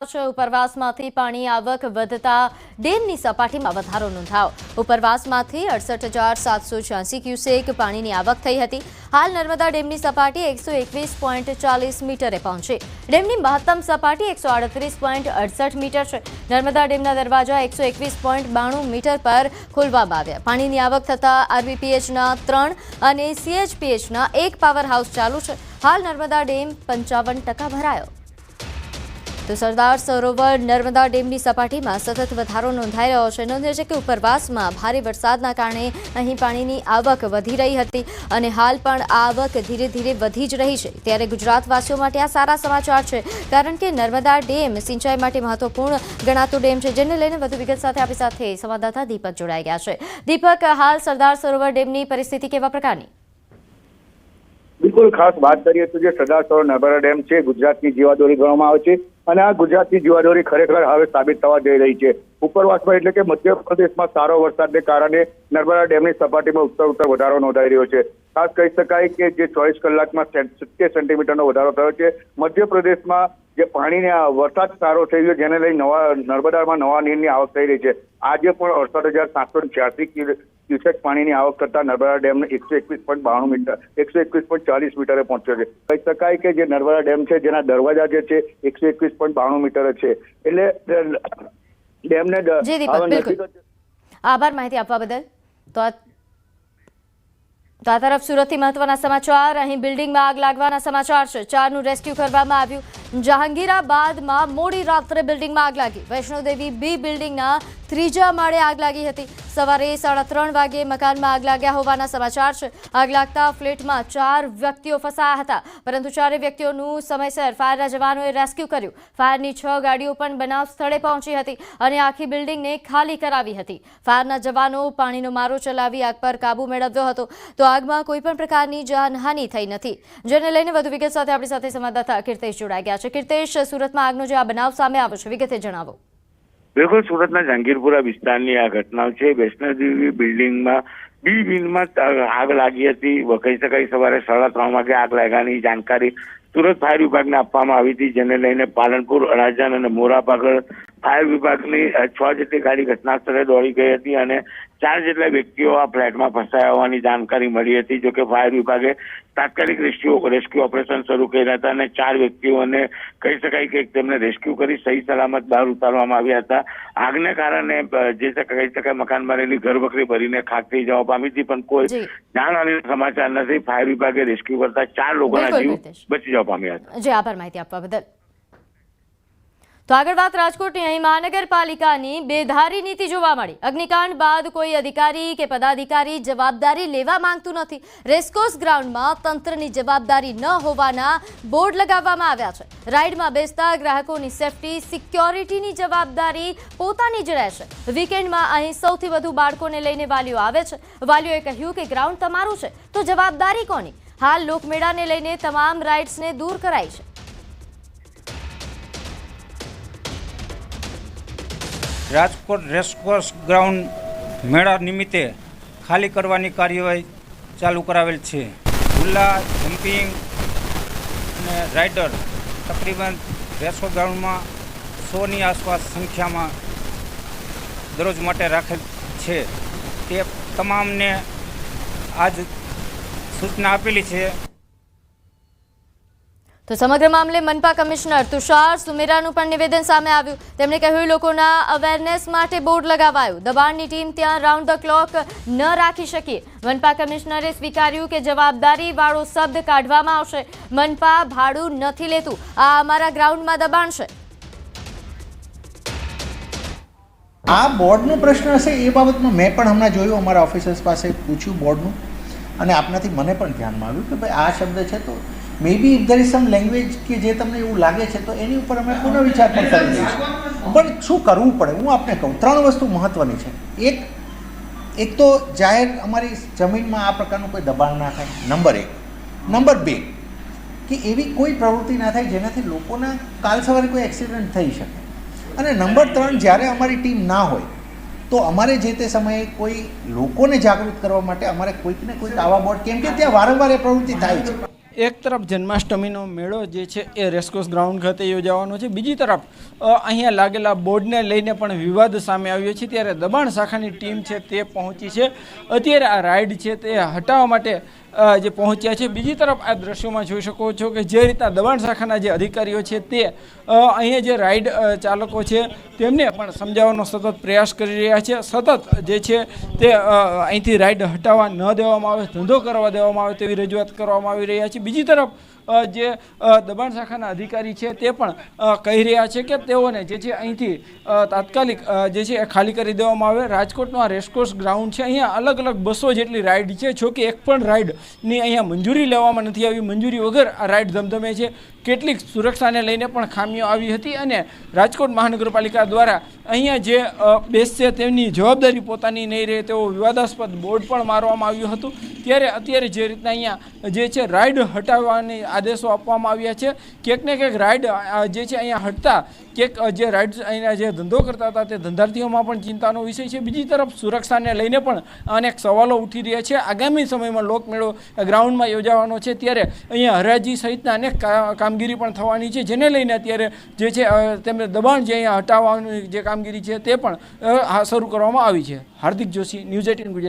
ઉપરવાસમાંથી પાણી આવક વધતા ડેમની સપાટીમાં વધારો નોંધાયો। ઉપરવાસમાંથી 68,786 ક્યુસેક પાણીની આવક થઈ હતી। હાલ નર્મદા ડેમની સપાટી 121.40 મીટરે પહોંચી। ડેમની મહત્તમ સપાટી 138.68 મીટર છે। નર્મદા ડેમના દરવાજા 121.92 મીટર પર ખોલવામાં આવ્યા। પાણીની આવક થતાં આરવીપીએચના 3 અને સીએચપીએચના 1 પાવર હાઉસ ચાલુ છે। હાલ નર્મદા ડેમ 55% ભરાયો। તો સરદાર સરોવર નર્મદા ડેમની સપાટીમાં સતત વધારો નોંધાઈ રહ્યો છે। નોંધ્યું છે કે ઉપરવાસમાં ભારે વરસાદના કારણે અહીં પાણીની આવક વધી રહી હતી અને હાલ પણ આ આવક ધીરે ધીરે વધી જ રહી છે। ત્યારે ગુજરાતવાસીઓ માટે આ સારા સમાચાર છે, કારણ કે નર્મદા ડેમ સિંચાઈ માટે મહત્વપૂર્ણ ગણાતો ડેમ છે, જેને લઈને વધુ વિગત સાથે આપણી સાથે સંવાદદાતા દીપક જોડાઈ ગયા છે। દીપક, હાલ સરદાર સરોવર ડેમની પરિસ્થિતિ કેવા પ્રકારની? બિલકુલ, ખાસ વાત કરીએ તો જે સરદાર સરોવર નર્મદા ડેમ છે ગુજરાતની જીવાદોરી ગણવામાં આવે છે અને આ ગુજરાતની જીવાદોરી ખરેખર હવે સાબિત થવા જઈ રહી છે। ઉપરવાસમાં એટલે કે મધ્યપ્રદેશમાં સારો વરસાદને કારણે નર્મદા ડેમની સપાટીમાં ઉત્તર વધારો નોંધાઈ રહ્યો છે। ખાસ કહી શકાય કે જે 24 કલાકમાં 70 સેન્ટીમીટરનો વધારો થયો છે। મધ્યપ્રદેશમાં જે પાણીની વરસાદ સારો થઈ ગયો, જેને લઈ નર્મદામાં નવા નીરની આવક થઈ રહી છે। આજે પણ 68,786 ક્યુસેક પાણીની આવક કરતા નર્મદા ડેમ 121.92 મીટર 121.40 મીટરે પહોંચ્યો છે। કહી શકાય કે જે નર્મદા ડેમ છે જેના દરવાજા જે છે 121.92 મીટર છે, એટલે ડેમને આભાર માહિતી આપવા બદલ। તો આ તરફ સુરતથી મહત્વના સમાચાર। અહીં બિલ્ડિંગમાં આગ લાગવાના સમાચાર છે। 4નું રેસ્ક્યુ કરવામાં આવ્યું। જહાંગીરાબાદમાં મોડી રાત્રે બિલ્ડિંગમાં આગ લાગી। વૈષ્ણોદેવી બી બિલ્ડિંગના 3જા માળે આગ લાગી હતી। સવારે 3:30 વાગે મકાનમાં આગ લાગ્યા હોવાના સમાચાર છે। આગ લાગતા ફ્લેટમાં 4 વ્યક્તિઓ ફસાયા હતા, પરંતુ 4 વ્યક્તિઓનું સમયસર ફાયરના જવાનોએ રેસ્ક્યુ કર્યું। ફાયરની 6 ગાડીઓ પણ બનાવ સ્થળે પહોંચી હતી અને આખી બિલ્ડિંગને ખાલી કરાવી હતી। ફાયરના જવાનો પાણીનો મારો ચલાવી આગ પર કાબુ મેળવ્યો હતો। તો આગમાં કોઈ પણ પ્રકારની જાનહાનિ થઈ નથી, જેને લઈને વધુ વિગત સાથે આપણી સાથે સંવાદદાતા કીર્તેશ જોડાઈ ગયા છે। કીર્તેશ, સુરતમાં આગનો જે આ બનાવ સામે આવ્યો છે, વિગતે જણાવો। બિલકુલ, સુરતના જહાંગીરપુરા વિસ્તારની આ ઘટના છે। વૈષ્ણોદેવી બિલ્ડિંગમાં બી વિંગમાં આગ લાગી હતી। કહી શકાય સવારે 3:30 વાગે આગ લાગ્યાની જાણકારી સુરત ફાયર વિભાગને આપવામાં આવી હતી, જેને લઈને પાલનપુર, અડાજણ અને મોરાપાગળ ફાયર વિભાગની 6 જેટલી ગાડી ઘટના સ્થળે દોડી ગઈ હતી અને 4 જેટલા વ્યક્તિઓ આ ફ્લેટમાં ફસાયા હોવાની જાણકારી મળી હતી। જોકે ફાયર વિભાગે તાત્કાલિક રેસ્ક્યુ ઓપરેશન શરૂ કર્યા હતા અને 4 વ્યક્તિઓને કહી શકાય કે તેમને રેસ્ક્યુ કરી સહી સલામત બહાર ઉતારવામાં આવ્યા હતા। આગને કારણે જે કહી શકાય મકાનમાં રહેલી ઘરવખરી ભરીને ખાક થઈ જવા પામી હતી, પણ કોઈ જાનહાનિના સમાચાર નથી। ફાયર વિભાગે રેસ્ક્યુ કરતા 4 લોકોના જીવ બચી જવા પામ્યા હતા। જી, આભાર માહિતી આપવા બદલ। તો આગળ વાત રાજકોટની। અહીં મહાનગરપાલિકાની બેધારી નીતિ જોવા મળી। અગ્નિકાંડ બાદ કોઈ અધિકારી કે પદાધિકારી જવાબદારી લેવા માંગતું નથી। રેસકોર્સ ગ્રાઉન્ડમાં તંત્રની જવાબદારી ન હોવાના બોર્ડ લગાવવામાં આવ્યા છે। રાઇડમાં બેસતા ગ્રાહકોની સેફટી, સિક્યોરિટીની જવાબદારી પોતાની જ રહેશે। વીકેન્ડમાં અહીં સૌથી વધુ બાળકોને લઈને વાલીઓ આવે છે। વાલીઓએ કહ્યું કે ગ્રાઉન્ડ તમારું છે તો જવાબદારી કોની? હાલ લોકમેળાને લઈને તમામ રાઇડ્સને દૂર કરાઈ છે। રાજકોટ રેસકોર્સ ગ્રાઉન્ડ મેળા નિમિત્તે ખાલી કરવાની કાર્યવાહી ચાલુ કરાવેલ છે। ઝૂલા, જમ્પિંગ અને રાઇડર તકરીબન રેસકોર્સ ગ્રાઉન્ડમાં 100ની આસપાસ સંખ્યામાં દરરોજ માટે રાખેલ છે। તે તમામને આજ સૂચના આપેલી છે। તો સમગ્ર મામલે મનપા કમિશનર તુષાર સુમેરાનું પણ નિવેદન સામે આવ્યું। તેમણે કહ્યું લોકોના અવેરનેસ માટે બોર્ડ લગાવાયું। દબાણની ટીમ ત્યાં રાઉન્ડ ધ ક્લોક ન રાખી શકીએ। મનપા કમિશનરે સ્વીકાર્યું કે જવાબદારી વાળો શબ્દ કાઢવામાં આવશે। મનપા ભાડું નથી લેતું, આ અમારા ગ્રાઉન્ડમાં દબાણ છે। આ બોર્ડનો પ્રશ્ન હશે એ બાબતમાં મેં પણ હમણાં જોયું, અમારા ઓફિસર્સ પાસે પૂછ્યું બોર્ડનું, અને આપનાથી મને પણ ધ્યાનમાં આવ્યું કે ભાઈ આ શબ્દ છે તો maybe if there is some language કે જે તમને એવું લાગે છે તો એની ઉપર અમે પુનઃવિચાર પણ કરી દઈશું। પણ શું કરવું પડે હું આપને કહું, 3 વસ્તુ મહત્ત્વની છે। એક તો જાહેર અમારી જમીનમાં આ પ્રકારનું કોઈ દબાણ ના થાય, નંબર 1। નંબર 2 કે એવી કોઈ પ્રવૃત્તિ ના થાય જેનાથી લોકોના કાલ સવારે કોઈ એક્સિડન્ટ થઈ શકે। અને નંબર 3, જ્યારે અમારી ટીમ ના હોય તો અમારે જે તે સમયે કોઈ લોકોને જાગૃત કરવા માટે અમારે કોઈક ને કોઈક આવા બોર્ડ, કેમ કે ત્યાં વારંવાર એ પ્રવૃત્તિ થાય છે। એક તરફ જન્માષ્ટમીનો મેળો જે છે એ રેસકોર્સ ગ્રાઉન્ડ ખાતે યોજાવાનો છે, બીજી તરફ અહીંયા લાગેલા બોર્ડને લઈને પણ વિવાદ સામે આવ્યો છે, ત્યારે દબાણ શાખાની ટીમ છે તે પહોંચી છે, અત્યારે આ રાઇડ છે તે હટાવવા માટે જે પહોંચ્યા છે. બીજી તરફ આ દ્રશ્યોમાં જોઈ શકો છો કે જે રીતના દબાણ શાખાના જે અધિકારીઓ છે તે અહીંયા જે રાઇડ ચાલકો છે તેમને પણ સમજાવવાનો સતત પ્રયાસ કરી રહ્યા છે, સતત જે છે તે અહીંથી રાઇડ હટાવવા ન દેવામાં આવે, ધંધો કરવા દેવામાં આવે તેવી રજૂઆત કરવામાં આવી રહ્યા છે. બીજી તરફ જે દબાણ શાખાના અધિકારી છે તે પણ કહી રહ્યા છે કે તેઓને જે છે અહીંથી તાત્કાલિક જે છે એ ખાલી કરી દેવામાં આવે. રાજકોટનો આ રેસકોર્સ ગ્રાઉન્ડ છે, અહીંયા અલગ અલગ 200 જેટલી રાઇડ છે, જોકે એક પણ રાઇડની અહીંયા મંજૂરી લેવામાં નથી આવી, મંજૂરી વગર આ રાઇડ ધમધમે છે. કેટલીક સુરક્ષાને લઈને પણ ખામીઓ આવી હતી અને રાજકોટ મહાનગરપાલિકા દ્વારા અહીંયા જે બેસશે તેમની જવાબદારી પોતાની નહીં રહે તેવો વિવાદાસ્પદ બોર્ડ પણ મારવામાં આવ્યું હતું. ત્યારે અત્યારે જે રીતના અહીંયા જે છે રાઇડ હટાવવાની આદેશો આપવામાં આવ્યા છે, ક્યાંક ને ક્યાંક રાઇડ જે છે અહીંયા હટતા ક્યાંક જે રાઇડ અહીંયા જે ધંધો કરતા હતા તે ધંધાર્થીઓમાં પણ ચિંતાનો વિષય છે. બીજી તરફ સુરક્ષાને લઈને પણ અનેક સવાલો ઉઠી રહ્યા છે. આગામી સમયમાં લોકમેળો ગ્રાઉન્ડમાં યોજાવાનો છે, ત્યારે અહીંયા હરાજી સહિતના અનેક કામગીરી પણ થવાની છે, જેને લઈને અત્યારે જે છે તેમને દબાણ જે અહીંયા હટાવવાની જે કામગીરી છે તે પણ શરૂ કરવામાં આવી છે. હાર્દિક જોશી, ન્યૂઝ 18 ગુજરાત.